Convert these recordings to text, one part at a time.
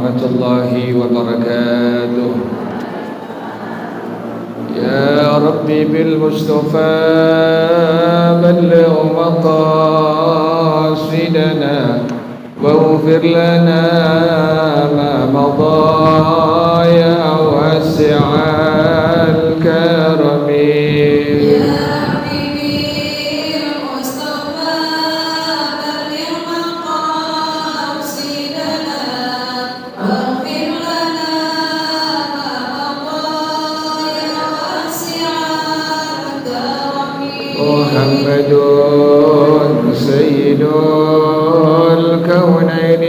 ورحمة الله وبركاته. يا ربي بالمصطفى بلغ مقاصدنا واغفر لنا ما مضى يا واسع الكرم. محمد سيد الكونين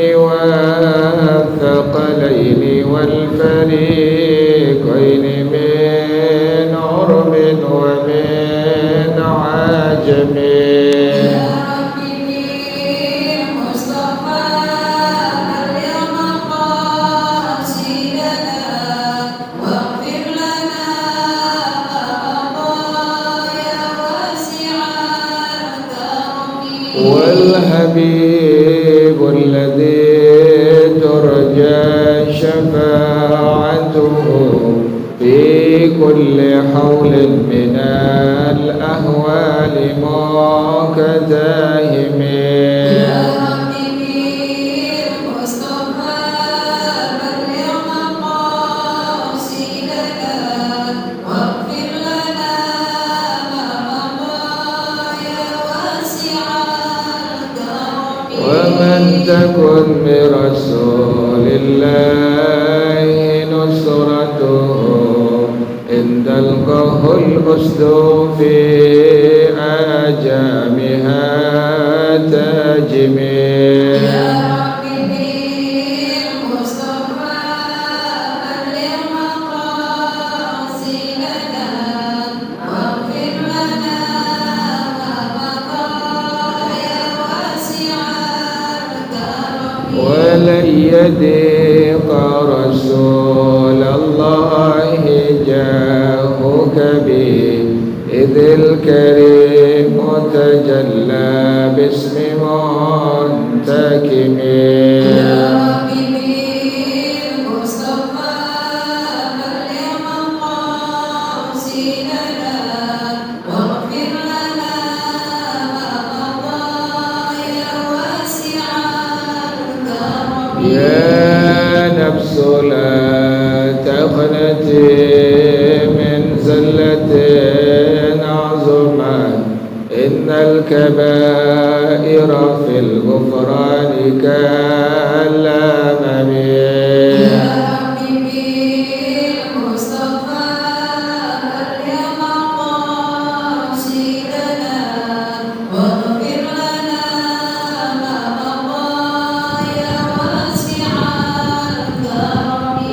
والثقلين والفريقين من عرب ومن عجم. والحبيب الذي ترجى شفاعته في كل حول من الأهوال مكتهم. ومن تكن برسول الله نصرته إن تلقه الأسد في آجامها تجمي. ولن يضيق رسول الله جاهك به إذ الكريم تجلى باسم منتكم. يا نفس لا تقنطي من زلة عظمت إن الكبائر في الغفران كالأمم.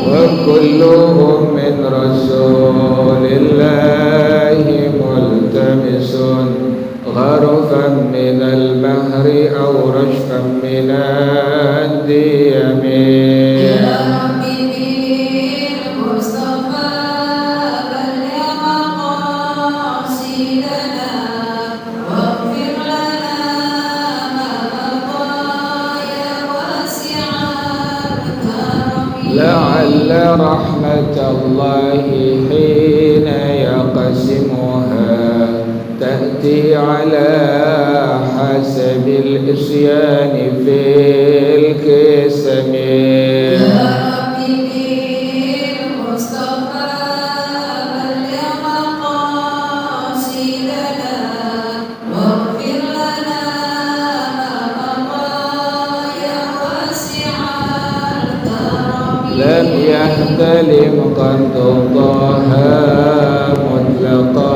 وكلهم من رسول الله ملتمس غرفا من البحر أو رشفا من الديم. لعل رحمة الله حين يقسمها تأتي على حسب الإصيان في القسم. لم يحتلم قد الله مطلقا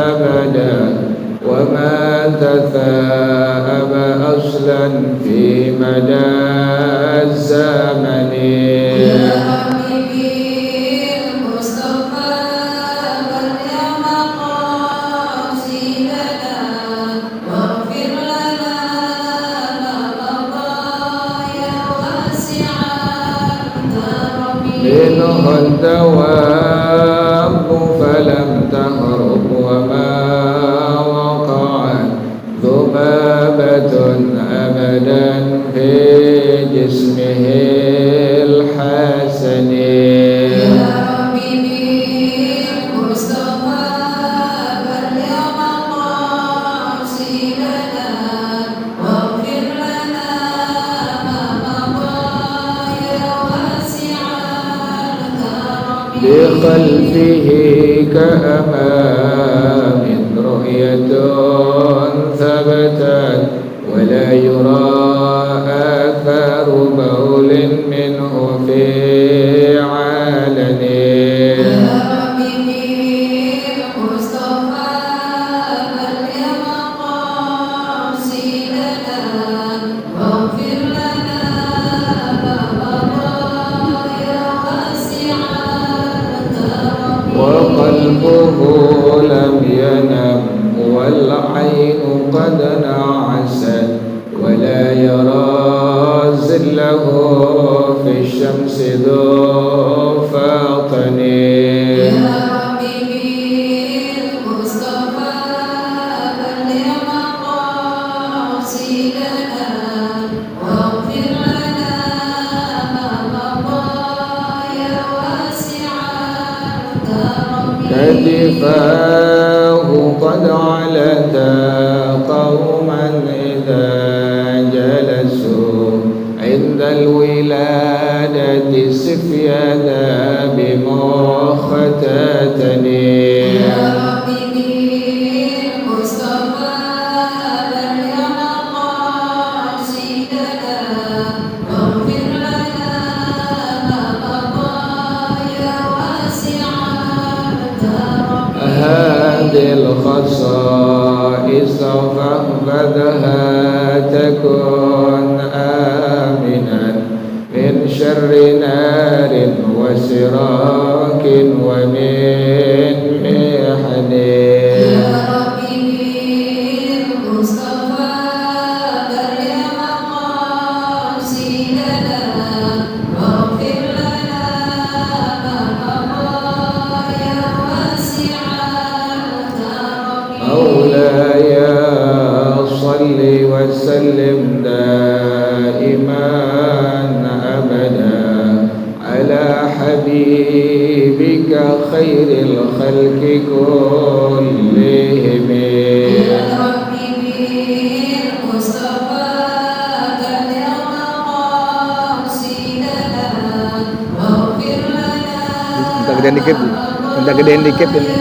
أبدا وما تثاءب أصلا في مدى الزمن. منه الدواب فلم تهرب وما وقعت ذبابة أبدا في جسمه بخلفه كأمام رؤية ثبتت ولا يرى آثار بول منه في وقلبه لم ينم والعين قد نعست ولا يرى زله في الشمس ذو فاطن كتفاه قد علتا قوما إذا جلسوا عند الولادة سفيانا بمختتنين هذه الخصائص فاحفظها تكن آمنا من شر نار وسراك ومن محن مولاي صل وسلم دائما أبدا على حبيبك خير الخلق كلهم Minta gedein dikit ini.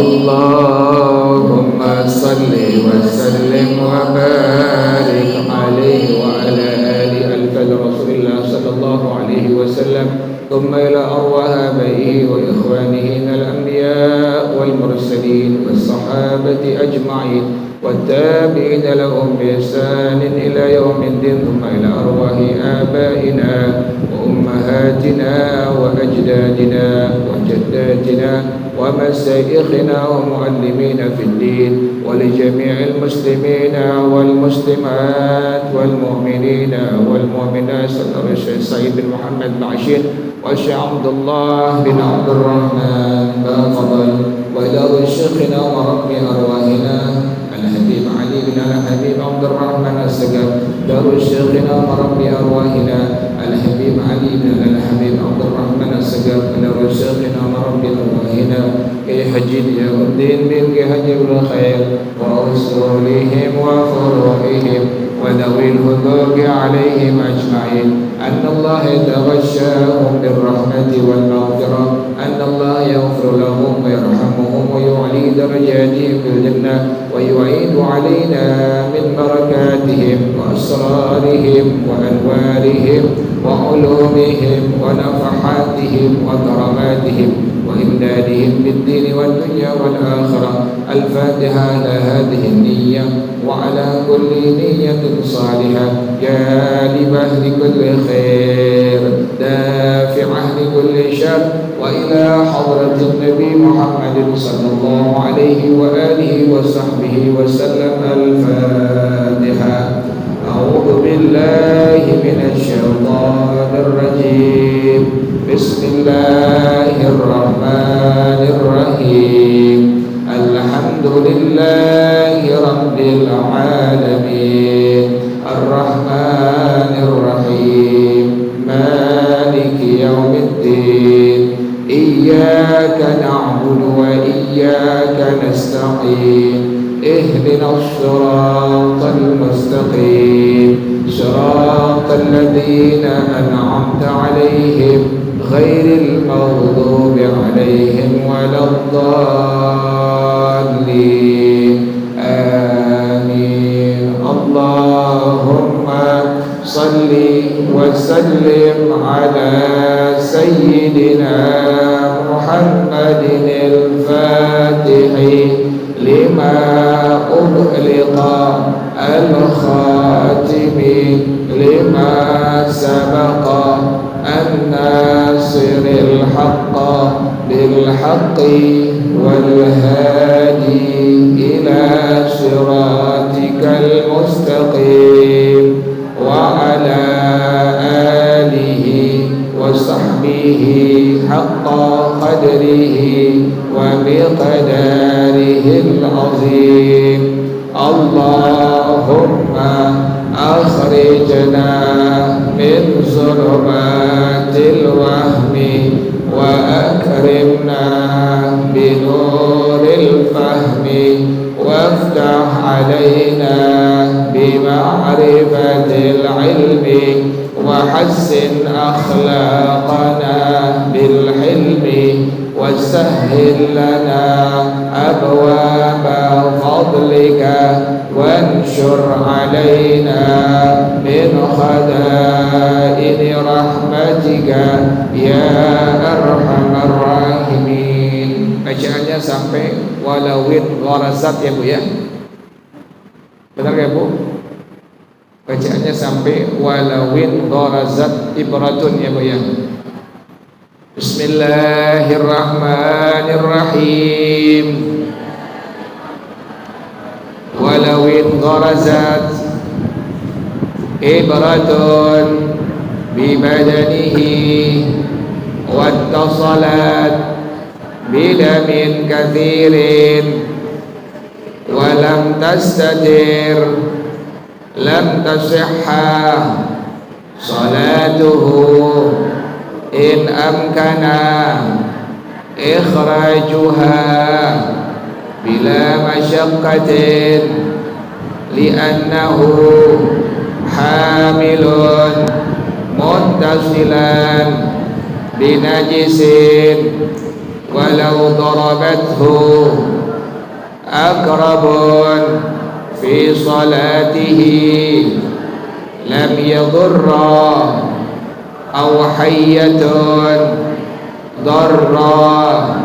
اللهم صل وسلم وبارك عليه وعلى آل ألفاظ رسول الله صلى الله عليه وسلم ثم إلى أرواح آبائه وإخوانه من الأنبياء والمرسلين والصحابة أجمعين والتابعين لهم بإحسان إلى يوم الدين ثم إلى أرواح آبائنا وأمهاتنا وأجدادنا وجداتنا ومشايخنا ومعلمينا في الدين ولجميع المسلمين والمسلمات والمؤمنين والمؤمنات صلى الشيخ سعيد بن محمد بن عشير والشيخ عبد الله بن عبد الرحمن بن فضل وإلى شيخنا ورب أرواحنا الحبيب علي بن الحبيب عبد الرحمن السقف دار شيخنا ورب أرواحنا الحبيب علي بن الحبيب عبد الرحمن السقف دار شيخنا ورب أرواحنا كي حج يوم الدين من حج الخير ورسولهم وفروعهم وذوي الحقوق عليهم أجمعين أن الله يتغشاهم بالرحمة والمغفرة أن الله يغفر لهم ويرحمهم ويعلي درجاتهم في الجنة ويعيد علينا من بركاتهم وأسرارهم وأنوارهم وعلومهم ونفحاتهم وكراماتهم وإمدادهم بالدين والدنيا والآخرة. الفاتحة على هذه النية وعلى كل نية صالحة جالبة لكل خير دافعة لكل شر وإلى حضرة النبي محمد صلى الله عليه وآله وصحبه وسلم. الفاتحة. أعوذ بالله من الشيطان الرجيم. بسم الله الرحمن الرحيم. الحمد لله رب العالمين الرحمن الرحيم مالك يوم الدين إياك نعبد وإياك نستعين اهدنا الصراط المستقيم صراط الذين أنعمت أنعمت عليهم غير المغضوب عليهم ولا الضالين آمين. اللهم صل وسلم على سيدنا محمد الفاتح لما أغلق الخاتم لما سبق الناصر الحق بالحق والهادي إلى صراطك المستقيم وعلى آله وصحبه حق قدره ومقداره العظيم. اللهم أخرجنا من ظلمات الوهم وأكرمنا بنور الفهم وافتح علينا بمعرفة العلم وحسن أخلاقنا بالحلم وسهل لنا أبواب فضلك وانشر علينا من خزائن رحمتك يا أرحم الراحمين. Bacaannya sampai walawin gharasat ya Bu ya. Benar ya Bu? Bacaannya sampai walawin gharazat ibratun ya Bu ya. Bismillahirrahmanirrahim. Walawin gharazat ibratun bibadanihi wattasalat bidamin kathirin walam tastatir lam tasihha salatuhu in amkana ikhrajuha bila masyaqqatin li'annahu hamilun muttasilan binajisin walau darabathu akrabun fi salatihi lam yadurra aw hayyatun darra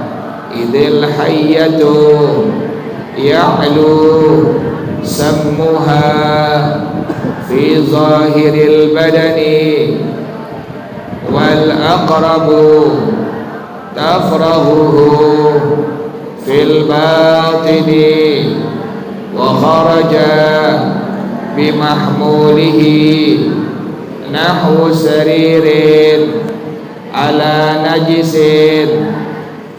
idil hayyatu ya'lu sammuha fi zahiril badani wal aqrabu tafrahuhu fil batini wa kharaja bimahmulihi nahwu saririn ala najisin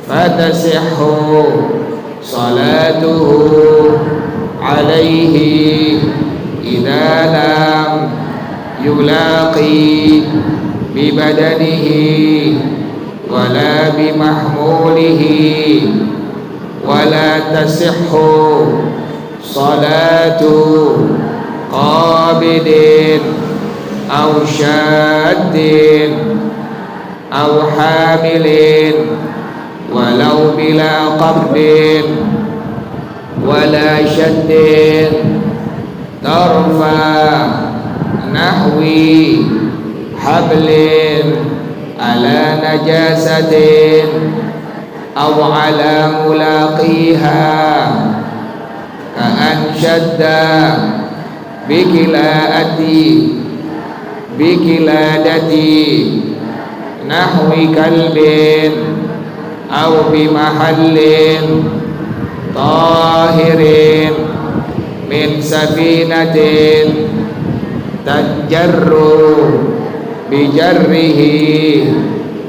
fatasihhu salatuhu alaihi idza lam yulaqi bibadanihi wala bimahmulihi wala tasihhu salatu qabidin aw shaddin aw hamilin walau bila qabdin wala shaddin tarfa nahwi hablin ala najasatin aw ala mulaqiha ka'an shadda bikiladati nahwi kalbin aw bimahallin tahirin min safinatin tajarru bijarrihi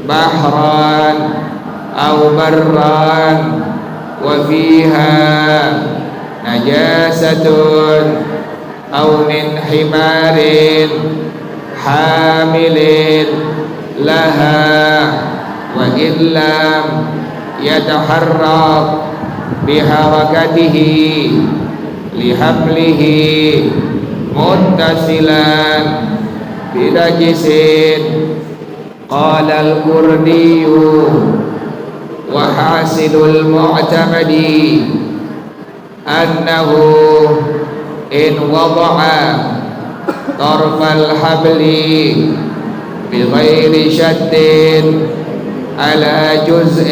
bahran aw barran wa fiha najasatun aw min himarin hamilin laha wa illam yataharrak biharakatihi lihamlihi muttasilan birajisin قال الكردي وحاصل المعتمد أنه إن وضع طرف الحبل بغير شد على جزء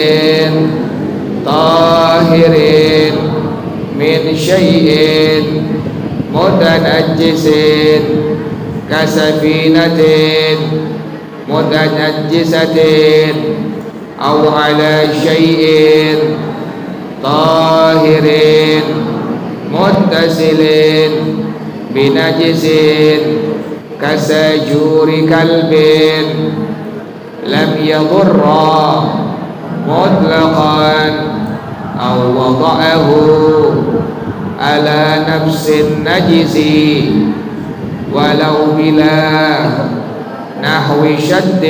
طاهر من شيء متنجس كسفينة متنجسة أو على شيء طاهر متصل بنجس كسجور كلب لم يضر مطلقا أو وضعه على نفس النجس ولو بلا نحو شد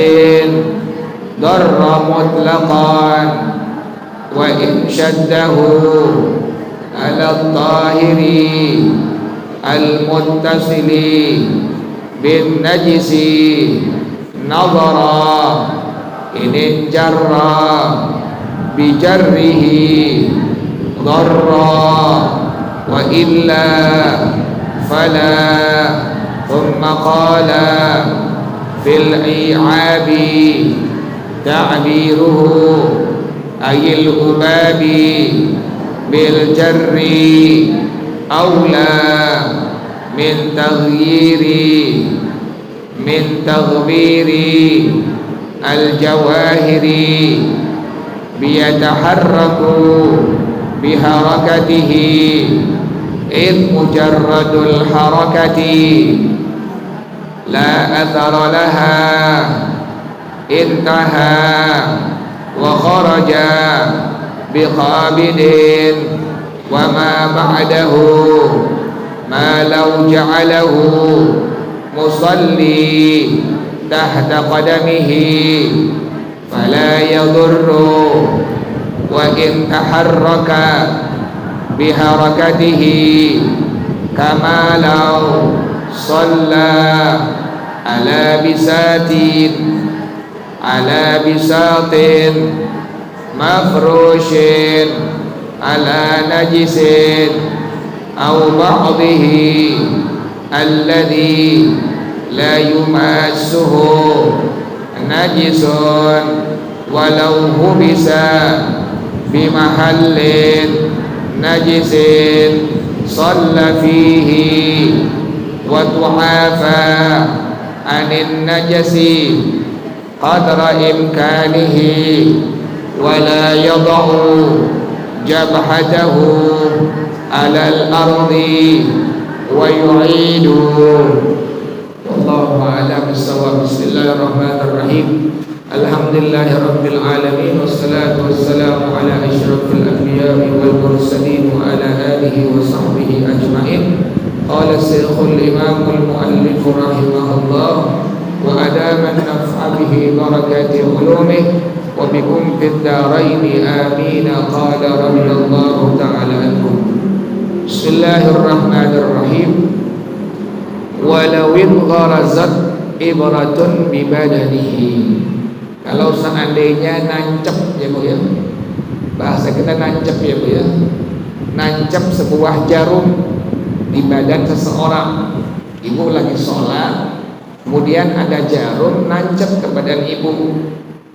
ضر مطلقا وإن شده على الطاهر المتصل بالنجس نظر إن انجر بجره ضر وإلا فلا. ثم قال في الإيعاب تعبيره أي الأباب بالجر أولى من تغبير الجواهر بيتحرك بحركته إذ مجرد الحركة لا أثر لها انتهى وخرج بقابل وما بعده ما لو جعله مصلي تحت قدمه فلا يضر وإن تحرك بحركته كما لو صلى على بساط مفروش على نجس أو بعضه الذي لا يماسه نجس ولو هبس بمحل نجس صلى فيه وتعافى عن النجس قدر إمكانه ولا يضع جبهته على الأرض ويعيد. والله أعلم بالصواب. بسم الله الرحمن الرحيم. الحمد لله رب العالمين والصلاة والسلام على أشرف الأنبياء والمرسلين وعلى آله وصحبه أجمعين. قال الشيخ الإمام المؤلف رحمه الله وأدام النفع به بركة علومه وبكم في الدارين آمين. قال رضي الله تعالى عنكم. بسم الله الرحمن الرحيم. ولو انغرزت ibratun bibadanihi. Kalau seandainya nancep ya Bu ya, bahasa kita nancep ya Bu ya, nancep sebuah jarum di badan seseorang. Ibu lagi sholat, kemudian ada jarum nancep ke badan ibu,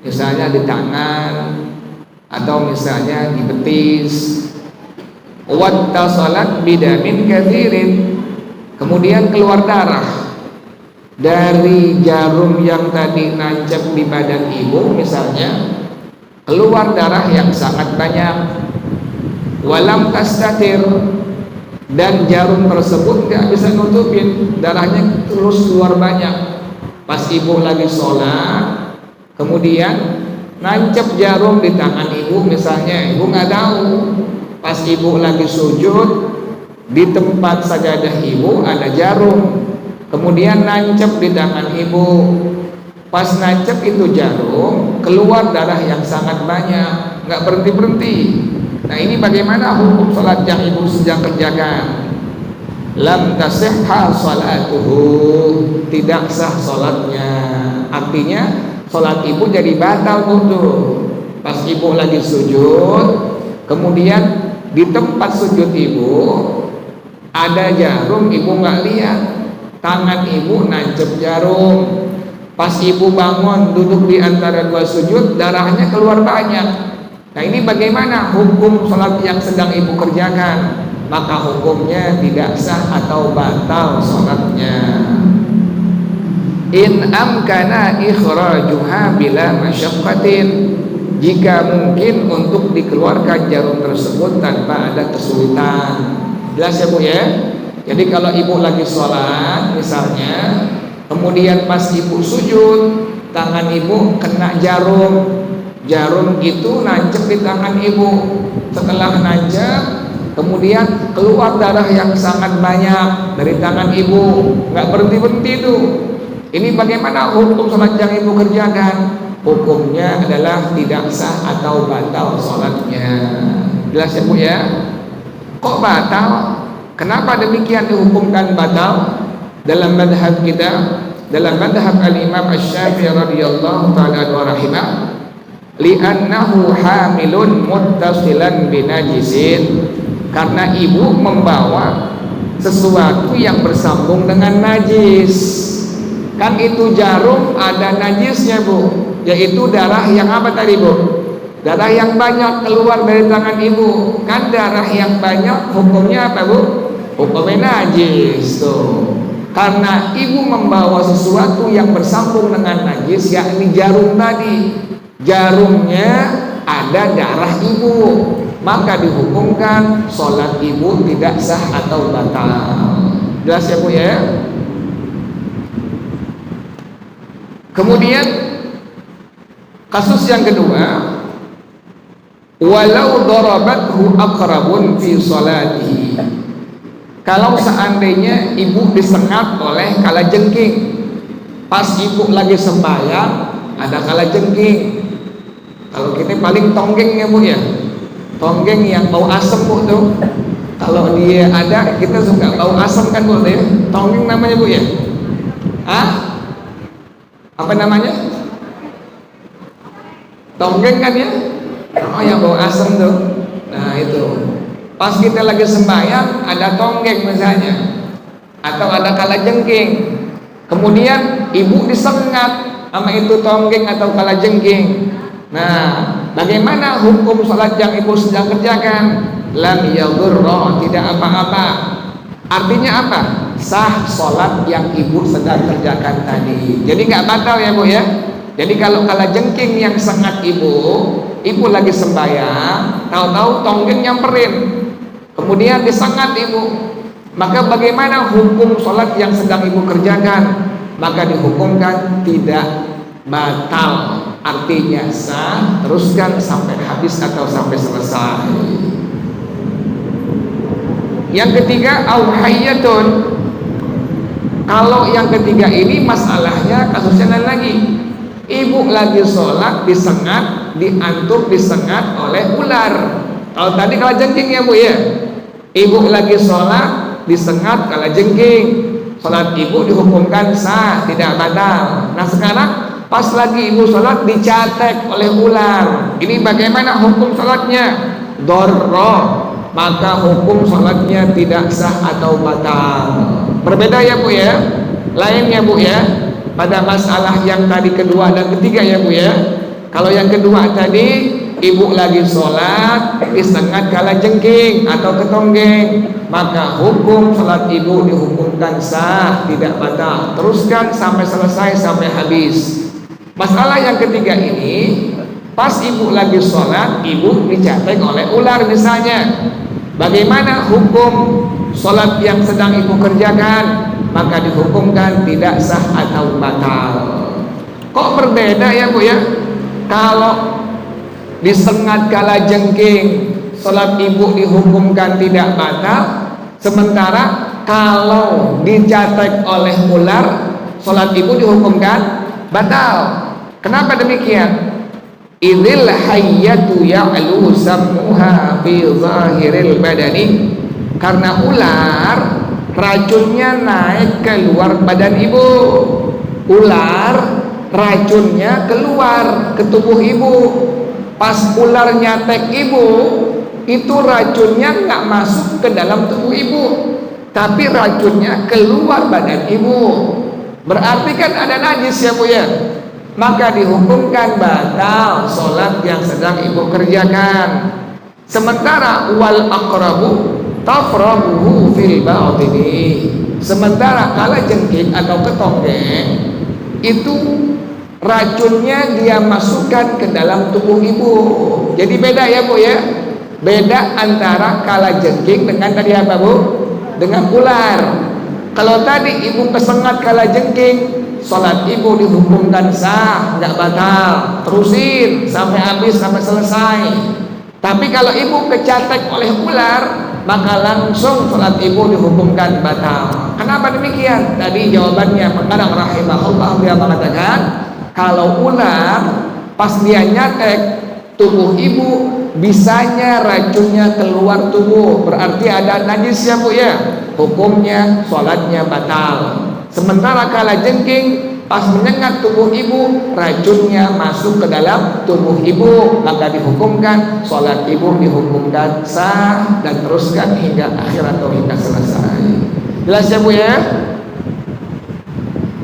misalnya di tangan atau misalnya di betis. Wattasalat bidamin kathirin, kemudian keluar darah dari jarum yang tadi nancep di badan ibu, misalnya keluar darah yang sangat banyak. Walam tastatir, dan jarum tersebut tidak bisa nutupin, darahnya terus keluar banyak. Pas ibu lagi sholat, kemudian nancep jarum di tangan ibu, misalnya ibu nggak tahu. Pas ibu lagi sujud, di tempat sajadah ibu ada jarum, kemudian nancep di tangan ibu. Pas nancep itu jarum, keluar darah yang sangat banyak, nggak berhenti-berhenti. Nah ini bagaimana hukum sholat yang ibu sedang kerjakan? Lam tasihha sholatuhu, tidak sah sholatnya. Artinya sholat ibu jadi batal tuh. Pas ibu lagi sujud, kemudian di tempat sujud ibu ada jarum, ibu nggak lihat, tangan ibu nancep jarum. Pas ibu bangun duduk di antara dua sujud, darahnya keluar banyak. Nah ini bagaimana hukum sholat yang sedang ibu kerjakan? Maka hukumnya tidak sah atau batal sholatnya. In amkana ikhrajuha bila masyaqqatin, jika mungkin untuk dikeluarkan jarum tersebut tanpa ada kesulitan. Jelas ya Bu ya? Jadi kalau ibu lagi sholat misalnya, kemudian pas ibu sujud, tangan ibu kena jarum, jarum itu nancep di tangan ibu. Setelah nancep, kemudian keluar darah yang sangat banyak dari tangan ibu, nggak berhenti-berhenti itu. Ini bagaimana hukum sholat yang ibu kerjakan? Hukumnya adalah tidak sah atau batal sholatnya. Jelas ya Bu ya? Kok batal? Kenapa demikian dihukumkan batal? Dalam madhab kita, dalam madhab al-imam Asy-Syafi'i radhiyallahu ta'ala wa rahimah, li'annahu hamilun muttasilan binajisin, karena ibu membawa sesuatu yang bersambung dengan najis. Kan itu jarum ada najisnya Bu, yaitu darah yang apa tadi Bu? Darah yang banyak keluar dari tangan ibu. Kan darah yang banyak hukumnya apa Bu? Hukumnya najis tuh. Karena ibu membawa sesuatu yang bersambung dengan najis, yakni jarum tadi. Jarumnya ada darah ibu, maka dihukumkan sholat ibu tidak sah atau batal. Jelas ya Bu ya? Kemudian kasus yang kedua, walau darabathu aqrabun fi sholatihi, kalau seandainya ibu disengat oleh kalajengking. Pas ibu lagi sembahyang ada kalajengking. Kalau kita paling tonggeng ya Bu ya, tonggeng yang bau asem Bu tuh. Kalau dia ada, kita suka bau asem kan Bu ya. Tonggeng namanya Bu ya. Apa namanya? Tonggeng kan ya? Oh yang bau asem tuh. Nah itu. Pas kita lagi sembahyang ada tonggeng misalnya, atau ada kalajengking, kemudian ibu disengat sama itu tonggeng atau kalajengking. Nah, bagaimana hukum sholat yang ibu sedang kerjakan? Lam yadurra, tidak apa-apa. Artinya apa? Sah sholat yang ibu sedang kerjakan tadi. Jadi nggak batal ya Bu ya. Jadi kalau kalajengking yang sengat ibu lagi sembahyang, tahu-tahu tonggeng nyamperin, kemudian disengat ibu, maka bagaimana hukum sholat yang sedang ibu kerjakan? Maka dihukumkan tidak batal, artinya sah, teruskan sampai habis atau sampai selesai. Yang ketiga, auhayyatun. Kalau yang ketiga ini masalahnya kasusnya lain lagi. Ibu lagi sholat disengat, diantuk, disengat oleh ular. Kalau tadi kalajengking ya Bu ya, ibu lagi sholat disengat kalajengking, sholat ibu dihukumkan sah, tidak batal. Nah sekarang pas lagi ibu sholat dicatek oleh ular, ini bagaimana hukum sholatnya? Dorro, maka hukum sholatnya tidak sah atau batal. Berbeda ya Bu ya, lain ya Bu ya. Pada masalah yang tadi kedua dan ketiga ya Bu ya. Kalau yang kedua tadi ibu lagi sholat disengat kalajengking atau ketonggeng, maka hukum sholat ibu dihukumkan sah, tidak batal. Teruskan sampai selesai, sampai habis. Masalah yang ketiga ini, pas ibu lagi sholat, ibu dicatek oleh ular misalnya. Bagaimana hukum sholat yang sedang ibu kerjakan? Maka dihukumkan tidak sah atau batal. Kok berbeda ya Bu ya? Kalau disengat kalajengking, sholat ibu dihukumkan tidak batal, sementara kalau dicatek oleh ular, sholat ibu dihukumkan batal. Kenapa demikian? Idzil hayyatu ya'lu sam'uha fi zahiril badani, karena ular racunnya naik ke luar badan ibu. Ular racunnya keluar ke tubuh ibu. Pas ular nyatek ibu, itu racunnya nggak masuk ke dalam tubuh ibu, tapi racunnya keluar badan ibu. Berarti kan ada najis ya Bu ya. Maka dihukumkan batal sholat yang sedang ibu kerjakan. Sementara wal aqrabu tafrabuhu fil batini. Sementara kalajengking atau ketonggeng itu racunnya dia masukkan ke dalam tubuh ibu. Jadi beda ya Bu ya. Beda antara kalajengking dengan tadi apa Bu? Dengan ular. Kalau tadi ibu kesengat kalajengking, sholat ibu dihukumkan sah, nggak batal, terusin sampai habis, sampai selesai. Tapi kalau ibu kecatek oleh ular, maka langsung sholat ibu dihukumkan batal. Kenapa demikian? Tadi jawabannya Pengarang rahimahullah, dia mengatakan kalau ular pas dia nyatek tubuh ibu, bisanya racunnya keluar tubuh, berarti ada najis ya Bu ya. Hukumnya sholatnya batal. Sementara kalajengking pas menyengat tubuh ibu, racunnya masuk ke dalam tubuh ibu, maka dihukumkan sholat ibu dihukumkan sah dan teruskan hingga akhir atau hingga selesai. Jelas ya Bu ya.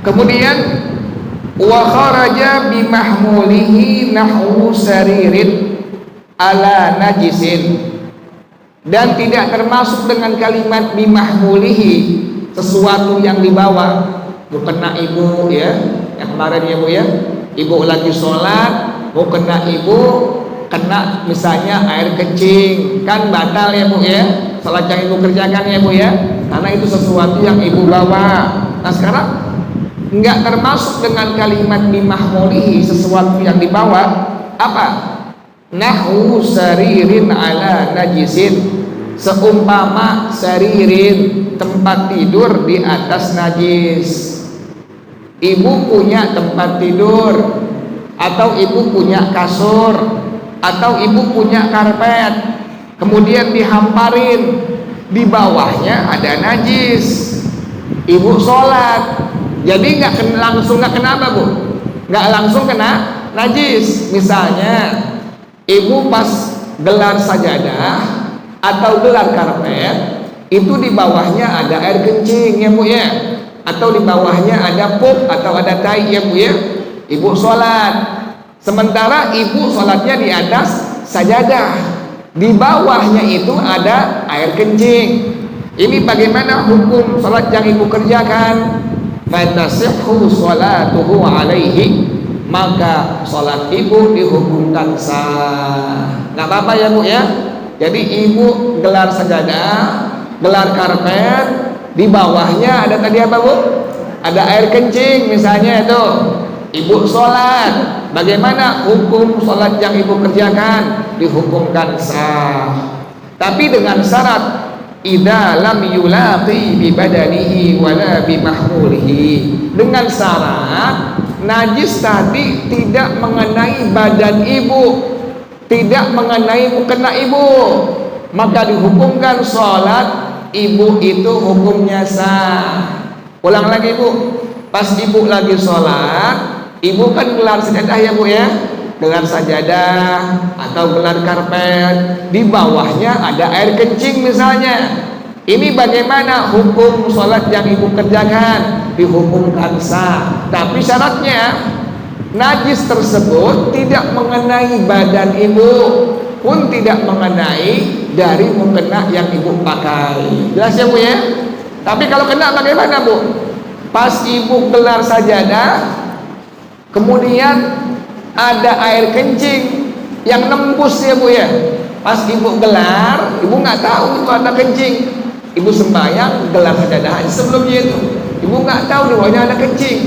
Kemudian wa kharaja bimahmulihi nahwu saririn ala najisin, dan tidak termasuk dengan kalimat bimahmulihi, sesuatu yang dibawa. Kena ibu ya, yang kemarin ya Bu ya, ibu lagi sholat, mau kena ibu, kena misalnya air kencing, kan batal ya Bu ya, sholat yang ibu kerjakan ya Bu ya, karena itu sesuatu yang ibu bawa. Nah sekarang nggak termasuk dengan kalimat bimahmulihi, sesuatu yang dibawa, apa? Nahwu saririn ala najisin, seumpama saririn, tempat tidur di atas najis. Ibu punya tempat tidur, atau ibu punya kasur, atau ibu punya karpet, kemudian dihamparin, di bawahnya ada najis. Ibu sholat, jadi nggak langsung nggak kena apa Bu? Nggak langsung kena najis. Misalnya ibu pas gelar sajadah atau gelar karpet, itu di bawahnya ada air kencing ya Bu ya, atau di bawahnya ada pup atau ada tai ya Bu ya. Ibu sholat, sementara ibu sholatnya di atas sajadah, di bawahnya itu ada air kencing. Ini bagaimana hukum sholat yang ibu kerjakan? Fatasihhu sholatuhu alaihi, maka sholat ibu dihukumkan sah. Nggak apa-apa ya Bu ya. Jadi ibu gelar sajadah, gelar karpet, di bawahnya ada tadi apa Bu? Ada air kencing misalnya itu. Ibu sholat, bagaimana hukum sholat yang ibu kerjakan? Dihukumkan sah. Tapi dengan syarat idza lam yulaqi bi badanihi wala bi mahmulihi, dengan syarat najis tadi tidak mengenai badan ibu, tidak mengenai mukena ibu, maka dihukumkan sholat ibu itu hukumnya sah. Ulang lagi Bu, pas ibu lagi sholat, ibu kan gelar sajadah ya Bu ya, gelar sajadah atau gelar karpet, di bawahnya ada air kencing misalnya. Ini bagaimana hukum sholat yang ibu kerjakan? Dihukumkan sah. Tapi syaratnya najis tersebut tidak mengenai badan ibu, pun tidak mengenai dari mukena yang ibu pakai. Jelas ya Bu ya? Tapi kalau kena bagaimana Bu? Pas ibu gelar sajadah, kemudian ada air kencing yang nembus ya Bu ya. Pas ibu gelar, ibu nggak tahu itu ada kencing. Ibu sembahyang gelar sajadah aja sebelumnya itu, ibu nggak tahu di bawahnya ada kencing.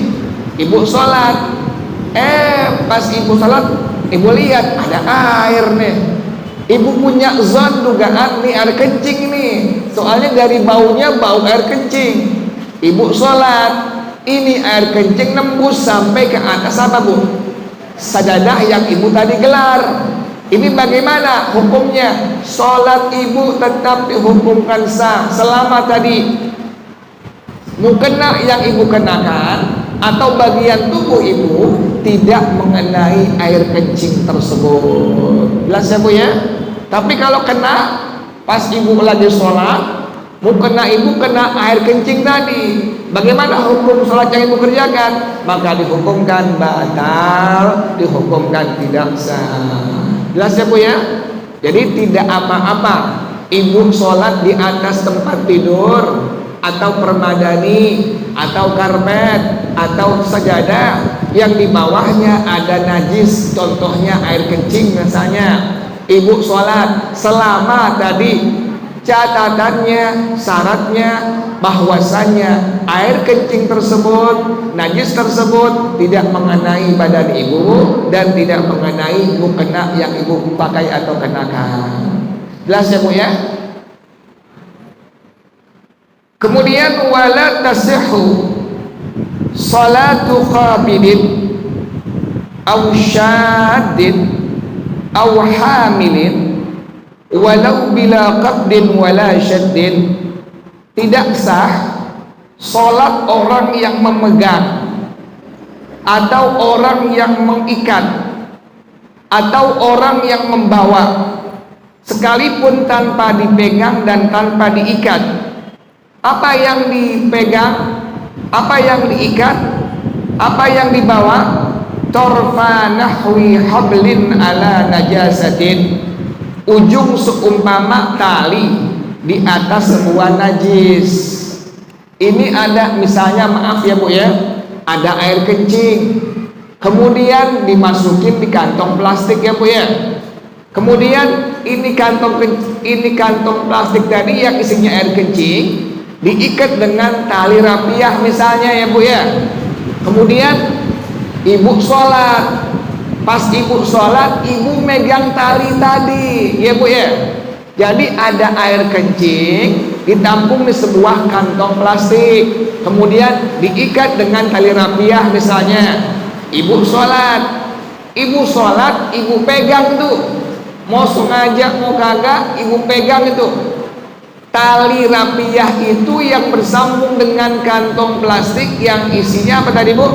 Ibu sholat, pas ibu sholat, ibu lihat ada air nih. Ibu punya zon dugaan nih air kencing nih, soalnya dari baunya bau air kencing. Ibu sholat, ini air kencing nembus sampai ke atas apa Bu? Sajadah yang ibu tadi gelar. Ini bagaimana hukumnya? Sholat ibu tetap dihukumkan sah selama tadi mukena yang ibu kenakan atau bagian tubuh ibu tidak mengenai air kencing tersebut. Jelas ya Bu ya? Tapi kalau kena pas ibu lagi sholat, mau kena ibu kena air kencing tadi, bagaimana hukum sholat yang ibu kerjakan? Maka dihukumkan batal, dihukumkan tidak sah. Jelas ya Bu ya? Jadi tidak apa-apa ibu sholat di atas tempat tidur atau permadani atau karpet atau sajadah yang di bawahnya ada najis, contohnya air kencing misalnya. Ibu sholat selama tadi catatannya, syaratnya bahwasannya air kencing tersebut, najis tersebut tidak mengenai badan ibu dan tidak mengenai mukena yang ibu pakai atau kenakan. Jelas ya Bu ya? Kemudian wala tasihhu salatu qabidin aw syaddin aw hamilin walau bila qabdin wala syaddin. Tidak sah salat orang yang memegang atau orang yang mengikat atau orang yang membawa, sekalipun tanpa dipegang dan tanpa diikat. Apa yang dipegang, apa yang diikat, apa yang dibawa? Torfa nahwi hablin ala najasatin, ujung seumpama tali di atas sebuah najis. Ini ada misalnya, maaf ya Bu ya, ada air kencing, kemudian dimasukin di kantong plastik ya Bu ya. Kemudian ini kantong plastik tadi yang isinya air kencing diikat dengan tali rapiah misalnya ya Bu ya. Kemudian ibu sholat, pas ibu sholat ibu megang tali tadi ya Bu ya. Jadi ada air kencing ditampung di sebuah kantong plastik, kemudian diikat dengan tali rapiah misalnya. Ibu sholat, ibu pegang tuh, mau sengaja mau kagak ibu pegang itu tali rapiah itu yang bersambung dengan kantong plastik yang isinya apa tadi Bu?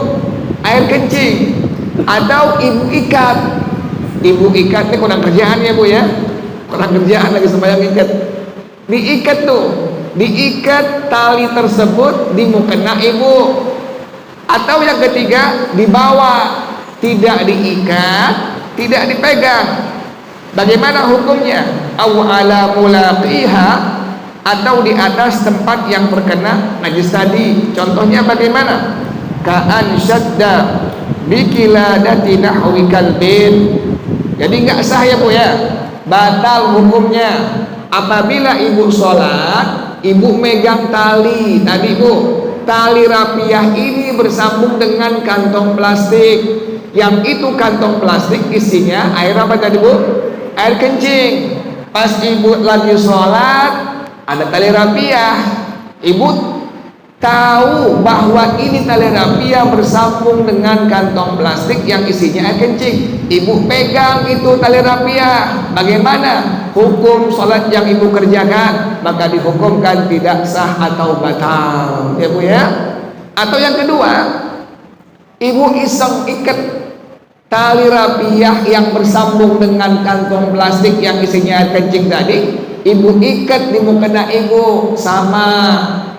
Air kencing. Atau ibu ikat ini kurang kerjaan ya Bu ya, kurang kerjaan lagi sembahyang ikat. Diikat tuh, diikat tali tersebut di mukena ibu. Atau yang ketiga dibawa, tidak diikat, tidak dipegang. Bagaimana hukumnya? Aw ala mulaqiha, atau di atas tempat yang terkena najis tadi. Contohnya bagaimana? Ka'an syadda bikiladati nahwi kalbin. Jadi nggak sah ya Bu ya, batal hukumnya apabila ibu sholat, ibu megang tali tadi Bu, tali rapiah ini bersambung dengan kantong plastik, yang itu kantong plastik isinya air apa tadi Bu? Air kencing. Pas ibu lagi sholat ada tali rapiah, ibu tahu bahwa ini tali rapiah bersambung dengan kantong plastik yang isinya air kencing. Ibu pegang itu tali rapiah, bagaimana hukum sholat yang ibu kerjakan? Maka dihukumkan tidak sah atau batal ya Bu ya. Atau yang kedua, ibu iseng ikat tali rapiah yang bersambung dengan kantong plastik yang isinya air kencing tadi, ibu ikat di mukena ibu, sama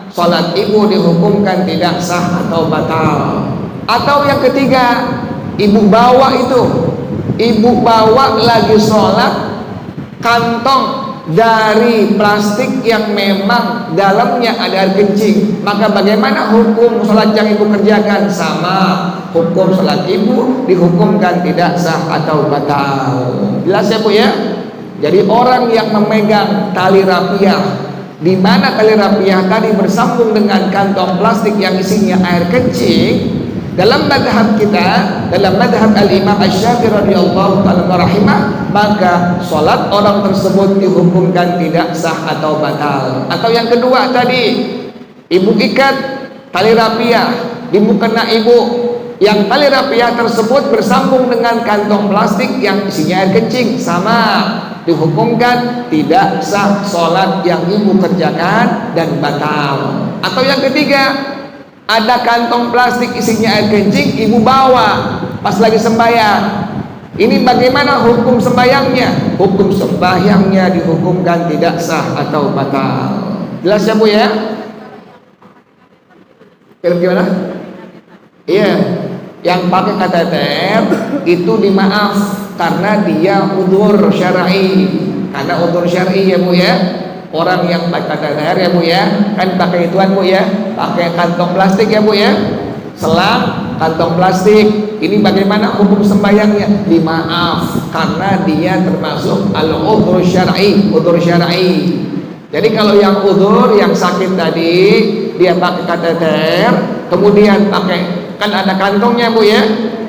sholat ibu dihukumkan tidak sah atau batal. Atau yang ketiga, ibu bawa lagi sholat kantong dari plastik yang memang dalamnya ada air kencing, maka bagaimana hukum sholat yang ibu kerjakan? Sama hukum sholat ibu, dihukumkan tidak sah atau batal. Jelas ya Bu ya? Jadi orang yang memegang tali rapiah, di mana tali rapiah tadi bersambung dengan kantong plastik yang isinya air kencing, dalam madhab kita, dalam madhab al-Imam Asy-Syafi'i radhiyallahu ta'ala rahimah, maka sholat orang tersebut dihukumkan tidak sah atau batal. Atau yang kedua tadi, ibu ikat tali rapiah di mukena ibu, yang tali rapiah tersebut bersambung dengan kantong plastik yang isinya air kencing, sama dihukumkan tidak sah sholat yang ibu kerjakan dan batal. Atau yang ketiga, ada kantong plastik isinya air kencing, ibu bawa pas lagi sembahyang. Ini bagaimana hukum sembahyangnya? Hukum sembahyangnya dihukumkan tidak sah atau batal. Jelas ya Bu ya? Gimana? Iya, yang pakai kateter itu dimaaf karena dia udzur syar'i. Karena udzur syar'i ya Bu ya. Orang yang pakai kateter ya Bu ya, kan pakai ituan Bu ya, pakai kantong plastik ya Bu ya. Selang kantong plastik. Ini bagaimana hukum sembahyangnya? Dimaaf karena dia termasuk al-udzur syar'i, udzur syar'i. Jadi kalau yang udzur, yang sakit tadi, dia pakai kateter, kemudian pakai, kan ada kantongnya Bu ya,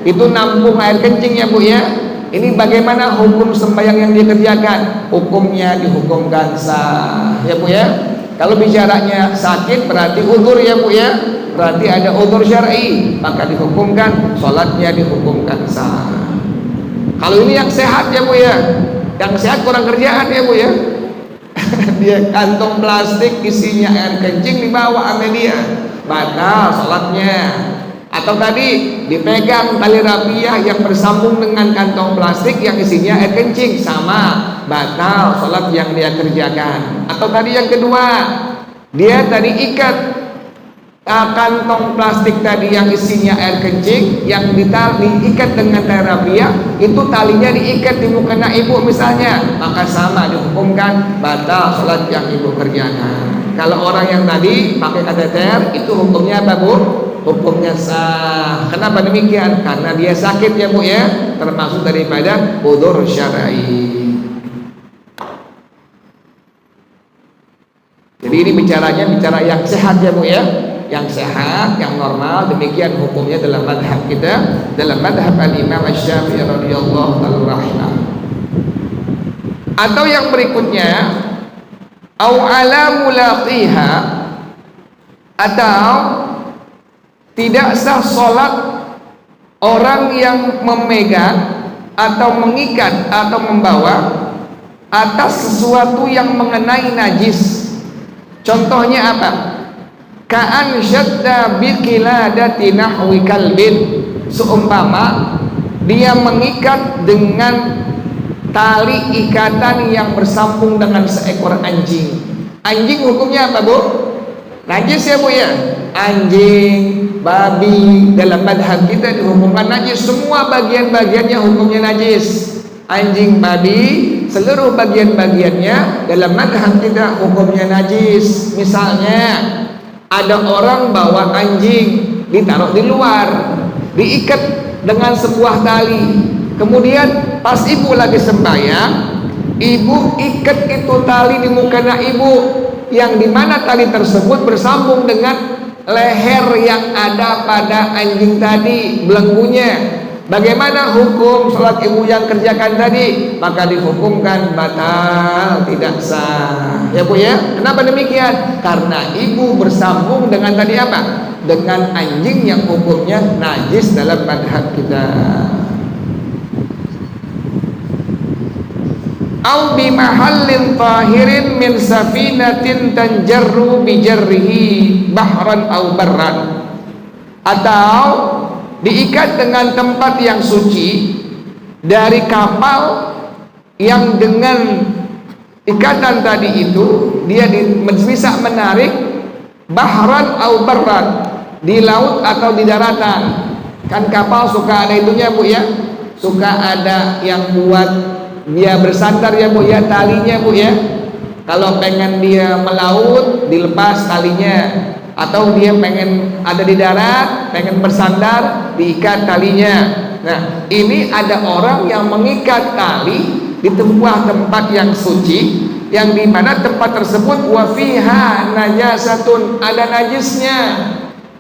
itu nampung air kencing ya Bu ya. Ini bagaimana hukum sembahyang yang dikerjakan? Hukumnya dihukumkan sah ya Bu ya. Kalau bicaranya sakit berarti udzur ya Bu ya, berarti ada udzur syar'i, maka dihukumkan sholatnya dihukumkan sah. Kalau ini yang sehat ya Bu ya, yang sehat kurang kerjaan ya Bu ya. Dia kantong plastik isinya air kencing dibawa sama dia, batal sholatnya. Atau tadi dipegang tali rapiah yang bersambung dengan kantong plastik yang isinya air kencing, sama, batal sholat yang dia kerjakan. Atau tadi yang kedua, dia tadi ikat kantong plastik tadi yang isinya air kencing, yang diikat dengan tali rapiah, itu talinya diikat di mukena ibu misalnya, maka sama dihukumkan batal sholat yang ibu kerjakan. Kalau orang yang tadi pakai kateter, itu hukumnya apa Bu? Hukumnya sah. Kenapa demikian? Karena dia sakit ya Bu ya, termasuk daripada udzur syar'i. Jadi ini bicara yang sehat ya Bu ya, yang sehat, yang normal. Demikian hukumnya dalam madhab kita, dalam madhab al-Imam Asy-Syafi'i radhiyallahu ta'ala. Atau yang berikutnya, au ala mulaqiha, atau tidak sah sholat orang yang memegang atau mengikat atau membawa atas sesuatu yang mengenai najis. Contohnya apa? Ka'an syadda biqiladati nahwi kalbin, seumpama dia mengikat dengan tali ikatan yang bersambung dengan seekor anjing. Anjing hukumnya apa Bu? Najis ya Bu ya. Anjing, babi, dalam madhab kita dihukumkan najis. Semua bagian-bagiannya hukumnya najis. Anjing, babi, seluruh bagian-bagiannya dalam madhab kita hukumnya najis. Misalnya ada orang bawa anjing ditaruh di luar, diikat dengan sebuah tali, kemudian pas ibu lagi sembahyang, ibu ikat itu tali di mukena ibu, yang dimana tali tersebut bersambung dengan leher yang ada pada anjing tadi, belenggunya. Bagaimana hukum sholat ibu yang kerjakan tadi? Maka dihukumkan batal, tidak sah ya Bu ya. Kenapa demikian? Karena ibu bersambung dengan tadi apa? Dengan anjing yang hukumnya najis dalam madhab kita. Au bi mahallin tahirin min safinatin tanjarru bi jarrihi bahran au barran, atau diikat dengan tempat yang suci dari kapal yang dengan ikatan tadi itu dia bisa menarik bahran au barran, di laut atau di daratan. Kan kapal suka ada itunya Bu ya, suka ada yang buat dia bersandar ya Bu ya, talinya Bu ya. Kalau pengen dia melaut dilepas talinya, atau dia pengen ada di darat pengen bersandar diikat talinya. Nah ini ada orang yang mengikat tali di tempat yang suci, yang dimana tempat tersebut wafiha najasatun, ada najisnya,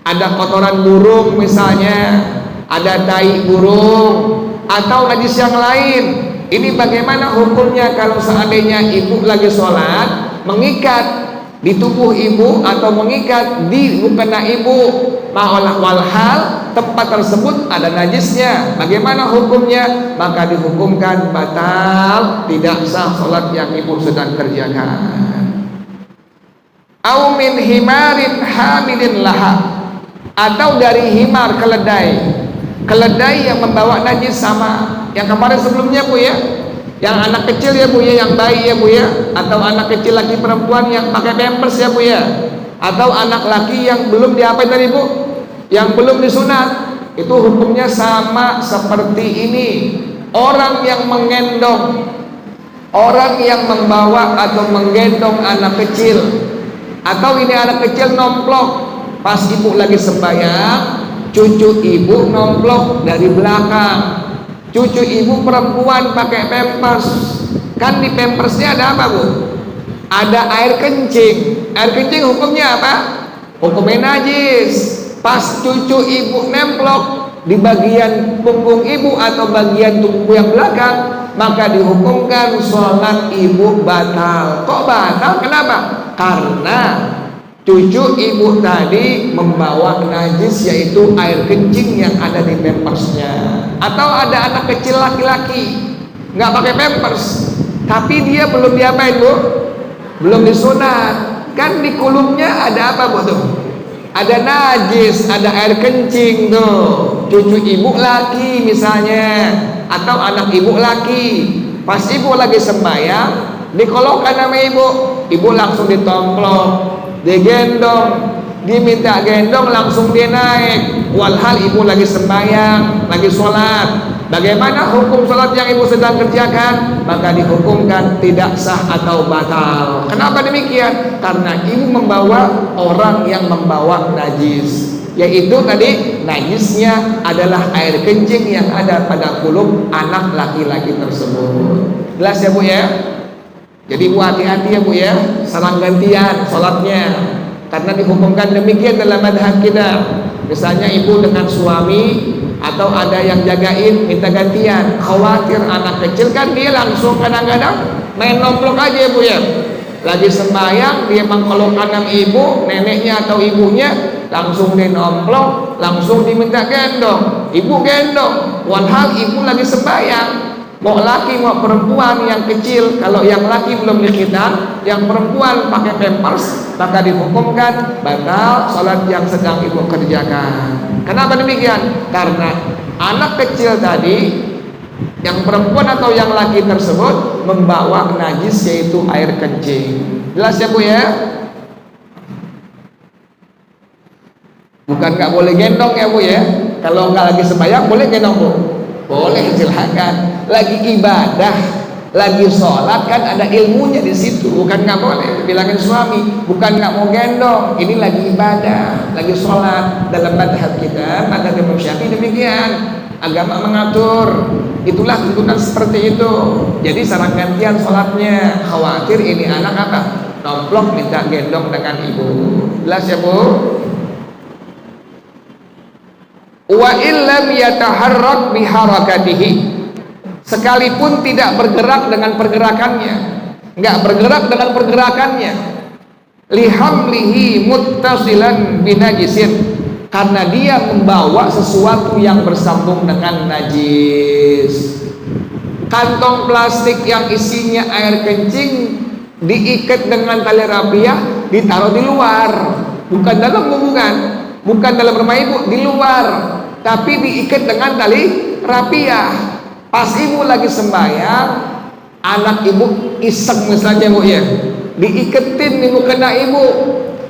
ada kotoran burung misalnya, ada tai burung atau najis yang lain. Ini bagaimana hukumnya kalau seandainya ibu lagi sholat mengikat di tubuh ibu atau mengikat di mukena ibu, walhal tempat tersebut ada najisnya, bagaimana hukumnya? Maka dihukumkan batal, tidak sah sholat yang ibu sedang kerjakan. Au min himarin hamilin laha, atau dari himar keledai Keledai yang membawa najis sama yang kemarin sebelumnya Bu ya, yang anak kecil ya Bu ya, yang bayi ya Bu ya, atau anak kecil laki perempuan yang pakai pampers ya Bu ya, atau anak laki yang belum diapain tadi Bu, yang belum disunat, itu hukumnya sama seperti ini. Orang yang menggendong, orang yang membawa atau menggendong anak kecil, atau ini anak kecil nomplok pas ibu lagi sembahyang, cucu ibu nomplok dari belakang, cucu ibu perempuan pakai pampers, kan di pampersnya ada apa Bu? Ada air kencing. Air kencing hukumnya apa? Hukumnya najis. Pas cucu ibu nemplok di bagian punggung ibu atau bagian tubuh yang belakang, maka dihukumkan sholat ibu batal. Kok batal? Kenapa? Karena cucu ibu tadi membawa najis, yaitu air kencing yang ada di pampersnya. Atau ada anak kecil laki-laki nggak pakai pampers, tapi dia belum diapain Bu? Belum disunat. Kan di kulumnya ada apa Bu tuh? Ada najis, ada air kencing tuh. Cucu ibu laki misalnya, atau anak ibu laki, pas ibu lagi sembahyang, dikolokkan sama ibu langsung ditomplok, digendong, diminta gendong, langsung dia naik. Walhal ibu lagi sembahyang, lagi sholat. Bagaimana hukum sholat yang ibu sedang kerjakan? Maka dihukumkan tidak sah atau batal. Kenapa demikian? Karena ibu membawa orang yang membawa najis, yaitu tadi najisnya adalah air kencing yang ada pada kulub anak laki-laki tersebut. Jelas ya Bu ya? Jadi Bu hati-hati ya Bu ya, saling gantian sholatnya, karena dihukumkan demikian dalam madhab kita. Misalnya ibu dengan suami atau ada yang jagain, minta gantian, khawatir anak kecil kan dia langsung kadang-kadang main nomplok aja ya Bu ya. Lagi sembahyang dia mengkolokkan kanan ibu, neneknya atau ibunya, langsung dia nomplok, langsung diminta gendong, ibu gendong, walhal ibu lagi sembahyang. Mau laki mau perempuan yang kecil, kalau yang laki belum dikhitan, yang perempuan pakai pampers, maka dihukumkan batal sholat yang sedang ibu kerjakan. Kenapa demikian? Karena anak kecil tadi, yang perempuan atau yang laki tersebut membawa najis, yaitu air kencing. Jelas ya Bu ya? Bukan nggak boleh gendong ya Bu ya. Kalau nggak lagi sembahyang boleh gendong Bu? Boleh, silakan. Lagi ibadah, lagi sholat kan ada ilmunya di situ. Bukan nggak boleh. Bilangin suami, bukan nggak mau gendong. Ini lagi ibadah, lagi sholat. Dalam madhab kita, madhab Imam Syafi'i demikian. Agama mengatur. Itulah tuntunan seperti itu. Jadi sarang gantian sholatnya. Khawatir ini anak apa? Nomplok minta gendong dengan ibu. Jelas ya Bu? Wa illam yataharrak biharakatihi, sekalipun tidak bergerak dengan pergerakannya, enggak bergerak dengan pergerakannya, lihamlihi muttasilan binajisin, karena dia membawa sesuatu yang bersambung dengan najis. Kantong plastik yang isinya air kencing diikat dengan tali rapiah, ditaruh di luar, bukan dalam hubungan, bukan dalam rumah ibu, di luar, tapi diikat dengan tali rapiah. Pas ibu lagi sembahyang, anak ibu iseng misalnya Bu ya, diiketin ibu kena ibu,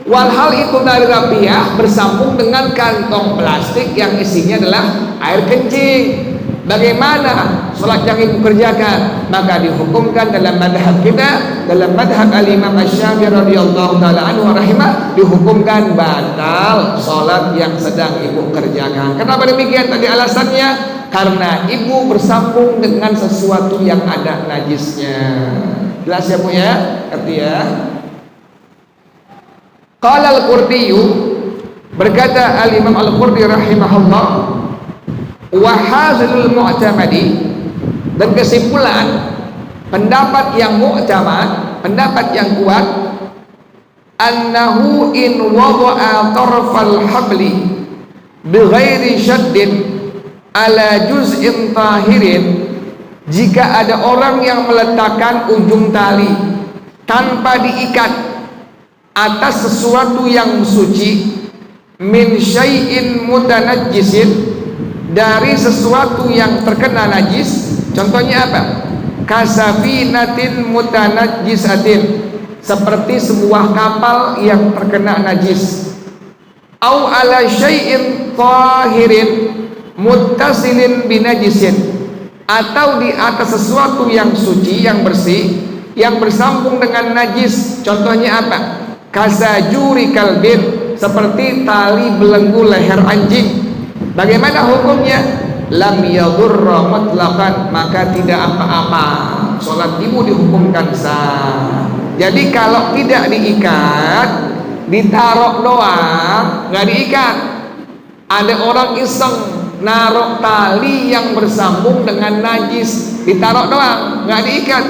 walhal itu tali rapiah bersambung dengan kantong plastik yang isinya adalah air kencing. Bagaimana sholat yang ibu kerjakan? Maka dihukumkan dalam madhab kita, dalam madhab al-Imam Asy-Syafi'i radhiyallahu ta'ala anhu rahimah, dihukumkan batal sholat yang sedang ibu kerjakan. Kenapa demikian? Tadi alasannya karena ibu bersambung dengan sesuatu yang ada najisnya. Jelas ya Bu ya? Ngerti ya? Qala al-Qurdi, berkata al-Imam al-Qurdi rahimahullah, wa hazilul mu'tamadi, dan kesimpulan pendapat yang mu'tamad, pendapat yang kuat, annahu in wada'a tarfal habli bighairi syaddin ala juz'in tahirin, jika ada orang yang meletakkan ujung tali tanpa diikat atas sesuatu yang suci, min syai'in mutanajjisin, dari sesuatu yang terkena najis. Contohnya apa? Kasafinatin mutanajjisatin, seperti sebuah kapal yang terkena najis. Au ala syai'in tahirin muttasilin binajisin, atau di atas sesuatu yang suci, yang bersih, yang bersambung dengan najis. Contohnya apa? Kasajuri kalbin, seperti tali belenggu leher anjing. Bagaimana hukumnya? Lam yadurra mutlaqan, maka tidak apa-apa. Salat ibu dihukumkan sah. Jadi kalau tidak diikat, ditaruh doang, nggak diikat. Ada orang iseng naruh tali yang bersambung dengan najis, ditaruh doang, nggak diikat.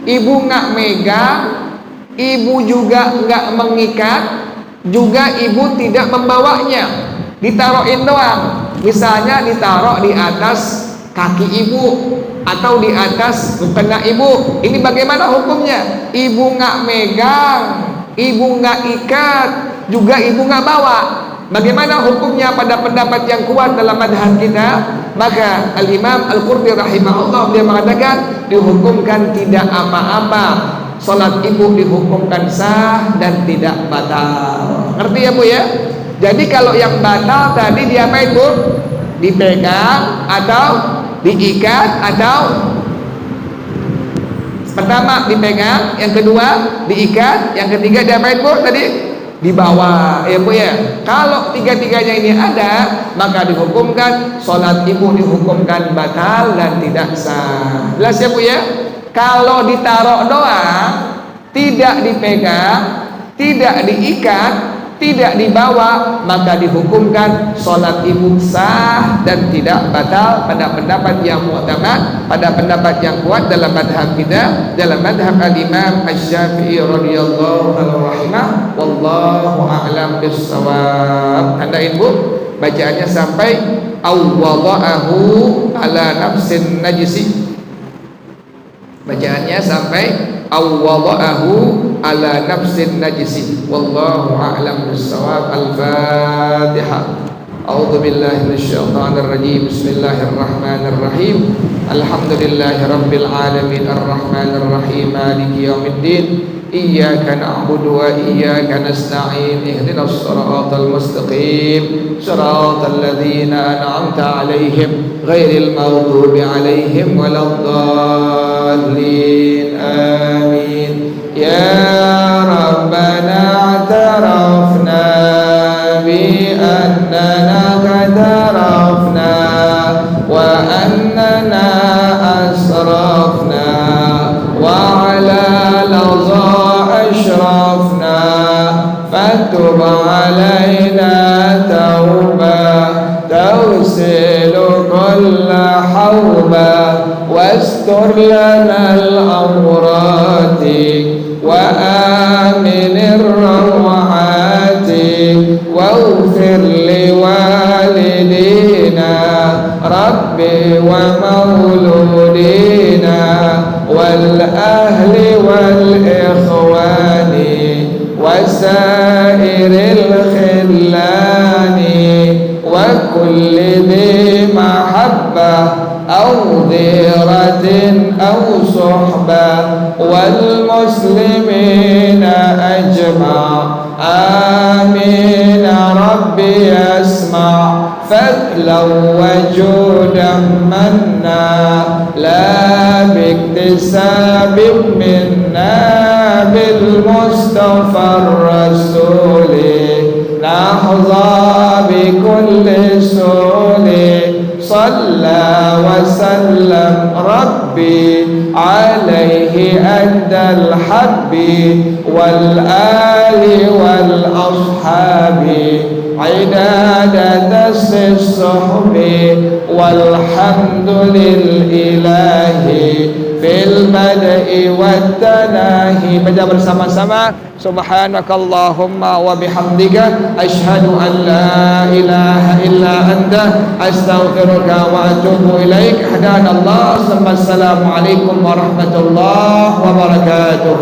Ibu nggak megang, ibu juga nggak mengikat, juga ibu tidak membawanya, ditaruhin doang. Misalnya ditaruh di atas kaki ibu atau di atas mukena ibu. Ini bagaimana hukumnya? Ibu nggak megang, ibu nggak ikat, juga ibu nggak bawa. Bagaimana hukumnya pada pendapat yang kuat dalam madhab kita? Maka Al-Imam Al-Qurtubi rahimahullah dia mengatakan dihukumkan tidak apa-apa. Salat ibu dihukumkan sah dan tidak batal. Ngerti ya Bu ya? Jadi kalau yang batal tadi diapain Bu? Dipegang atau diikat, atau pertama dipegang, yang kedua diikat, yang ketiga diapain Bu tadi? Dibawa ya Bu ya. Kalau tiga-tiganya ini ada, maka dihukumkan salat ibu dihukumkan batal dan tidak sah. Jelas ya Bu ya? Kalau ditaruh doang, tidak dipegang, tidak diikat, tidak dibawa, maka dihukumkan salat ibu sah dan tidak batal pada pendapat yang mu'tamad, pada pendapat yang kuat dalam madhab kita, dalam madhab al-Imam Asy-Syafi'i radhiyallahu anhu. Wallahu a'lam bis-shawab. Tandain Bu, bacaannya sampai awwada'ahu ala nafsin najisi. Bacaannya sampai awwada'ahu ala nafsin najisi. Wallahu a'lam bis-shawab. Al-Fatihah. A'udzu billahi minasyaitonir rajim. Bismillahirrahmanirrahim. Alhamdulillahirabbil alamin arrahmanir rahim maliki yaumiddin. Iyyaka na'budu wa iyyaka nasta'in. Ihdinas siratal mustaqim. Siratal ladzina an'amta 'alaihim ghairil maghdubi 'alaihim waladdallin. Amin. Ya Rabbana i'tarafna bi annana qatarafna wa annana asrafna wa ala laza ashrafna fatub alaina tauba tawsilu kulla hawba wastur lana al-awrati وآمن الروعات واغفر لوالدينا ربي ومولودينا والأهل والإخوان وسائر الخلان وكل ذي محبة أو ذرة أو صحبة والمسلمين أجمع آمين ربي اسمع فضلا وجودا منا لا باكتساب منا بالمصطفى الرسول نحظى بكل سول صلى وسلم ربي عليه أدى الحب والآل والأصحاب عدادة الصحب والحمد لله في البدء والتناهي. Baca bersama-sama subhanakallahumma wa bihamdika asyhadu an la ilaha illa anta astaghfiruka wa atubu ilaik. Hadanallah. Assalamualaikum warahmatullahi wabarakatuh.